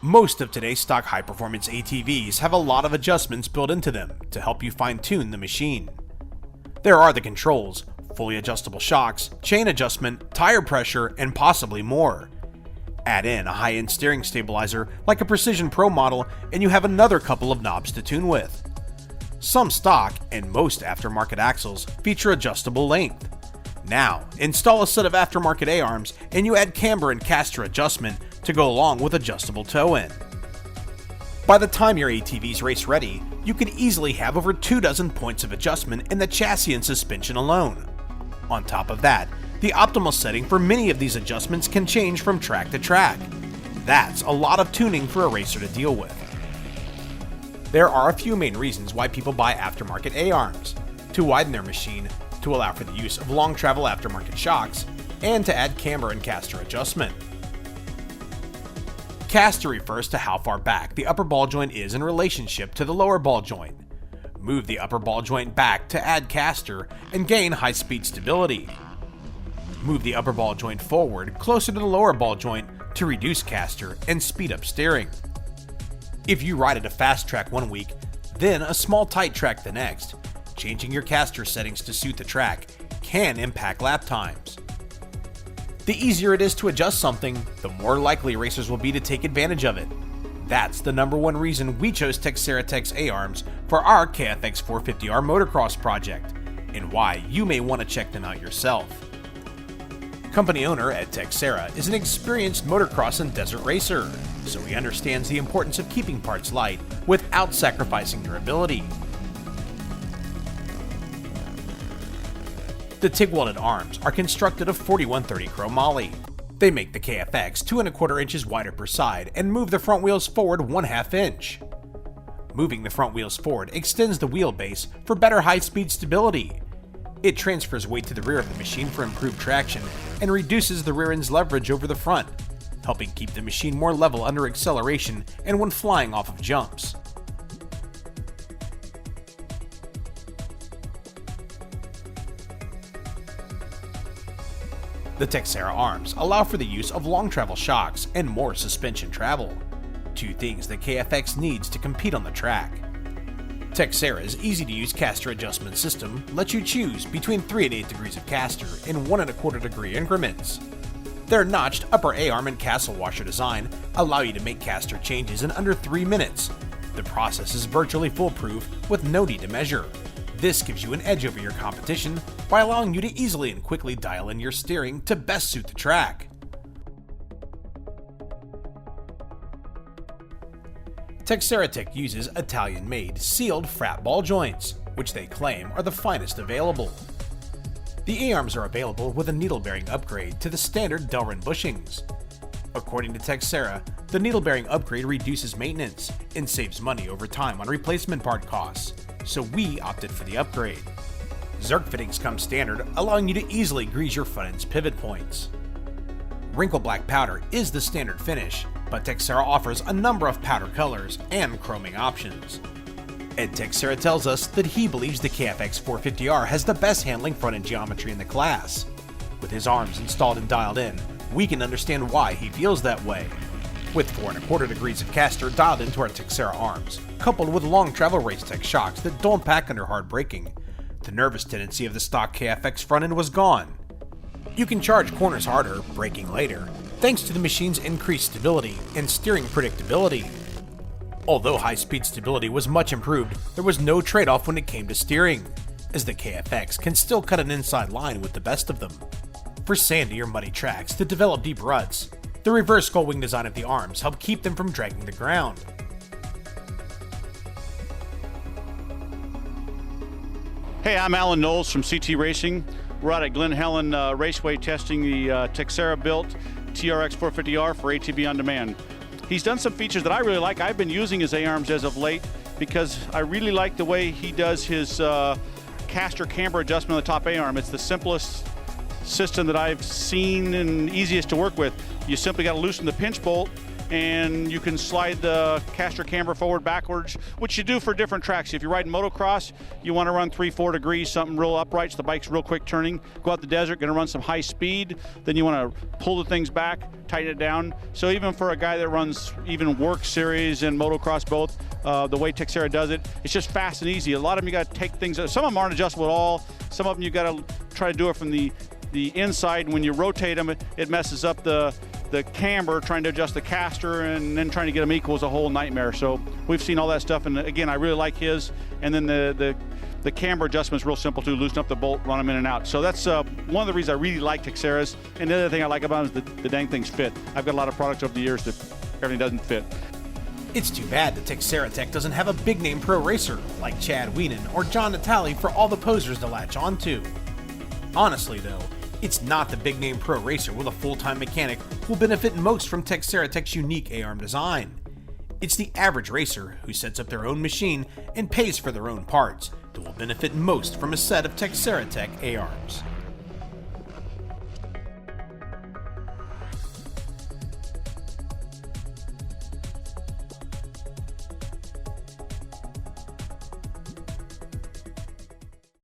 Most of today's stock high-performance ATVs have a lot of adjustments built into them to help you fine-tune the machine. There are the controls, fully adjustable shocks, chain adjustment, tire pressure, and possibly more. Add in a high-end steering stabilizer like a Precision Pro model and you have another couple of knobs to tune with. Some stock and most aftermarket axles feature adjustable length. Now, install a set of aftermarket A-arms and you add camber and caster adjustment to go along with adjustable toe-in. By the time your ATV's race ready, you could easily have over 24 points of adjustment in the chassis and suspension alone. On top of that, the optimal setting for many of these adjustments can change from track to track. That's a lot of tuning for a racer to deal with. There are a few main reasons why people buy aftermarket A-arms: to widen their machine, to allow for the use of long travel aftermarket shocks, and to add camber and caster adjustment. Caster refers to how far back the upper ball joint is in relationship to the lower ball joint. Move the upper ball joint back to add caster and gain high-speed stability. Move the upper ball joint forward closer to the lower ball joint to reduce caster and speed up steering. If you ride at a fast track one week, then a small tight track the next, changing your caster settings to suit the track can impact lap times. The easier it is to adjust something, the more likely racers will be to take advantage of it. That's the number one reason we chose Teixeira Tech's A-arms for our KFX450R motocross project, and why you may want to check them out yourself. Company owner at Texiera is an experienced motocross and desert racer, so he understands the importance of keeping parts light without sacrificing durability. The TIG-welded arms are constructed of 4130 chromoly. They make the KFX 2¼ inches wider per side and move the front wheels forward 1/2 inch. Moving the front wheels forward extends the wheelbase for better high-speed stability. It transfers weight to the rear of the machine for improved traction and reduces the rear end's leverage over the front, helping keep the machine more level under acceleration and when flying off of jumps. The Texiera arms allow for the use of long travel shocks and more suspension travel, two things that KFX needs to compete on the track. Texiera's easy-to-use caster adjustment system lets you choose between 3 and 8 degrees of caster in 1¼ degree increments. Their notched upper A-arm and castle washer design allow you to make caster changes in under 3 minutes. The process is virtually foolproof with no need to measure. This gives you an edge over your competition by allowing you to easily and quickly dial in your steering to best suit the track. Texiera Tech uses Italian-made sealed frat ball joints, which they claim are the finest available. The A-arms are available with a needle-bearing upgrade to the standard Delrin bushings. According to Texiera, the needle-bearing upgrade reduces maintenance and saves money over time on replacement part costs, so we opted for the upgrade. Zerk fittings come standard, allowing you to easily grease your front end's pivot points. Wrinkle black powder is the standard finish, but Texiera offers a number of powder colors and chroming options. Ed Texiera tells us that he believes the KFX450R has the best handling front end geometry in the class. With his arms installed and dialed in, we can understand why he feels that way. With 4¼ degrees of caster dialed into our Texiera arms, coupled with long travel race tech shocks that don't pack under hard braking, the nervous tendency of the stock KFX front end was gone. You can charge corners harder, braking later, thanks to the machine's increased stability and steering predictability. Although high-speed stability was much improved, there was no trade-off when it came to steering, as the KFX can still cut an inside line with the best of them. For sandy or muddy tracks that develop deep ruts, the reverse gull wing design of the arms helped keep them from dragging the ground. Hey, I'm Alan Knowles from CT Racing. We're out at Glen Helen Raceway testing the Texiera built TRX450R for ATV on demand. He's done some features that I really like. I've been using his A-arms as of late because I really like the way he does his caster camber adjustment on the top A-arm. It's the simplest system that I've seen and easiest to work with. You simply got to loosen the pinch bolt and you can slide the caster camber forward, backwards, which you do for different tracks. If you're riding motocross, you want to run 3-4 degrees, something real upright, so the bike's real quick turning. Go out the desert, going to run some high speed, then you want to pull the things back, tighten it down. So even for a guy that runs even work series and motocross both, the way Texiera does it, it's just fast and easy. A lot of them you got to take things, some of them aren't adjustable at all. Some of them you got to try to do it from the inside, and when you rotate them, it messes up the camber, trying to adjust the caster and then trying to get them equal is a whole nightmare. So we've seen all that stuff, and again, I really like his. And then the camber adjustment is real simple too. Loosen up the bolt, run them in and out. So that's one of the reasons I really like Texieras. And the other thing I like about them is the dang things fit. I've got a lot of products over the years that everything doesn't fit. It's too bad that Teixeira Tech doesn't have a big name pro racer like Chad Wienen or John Natale for all the posers to latch onto. Honestly though, it's not the big name pro racer with a full-time mechanic who will benefit most from Teixeira Tech's unique A-arm design. It's the average racer who sets up their own machine and pays for their own parts that will benefit most from a set of Teixeira Tech A-arms.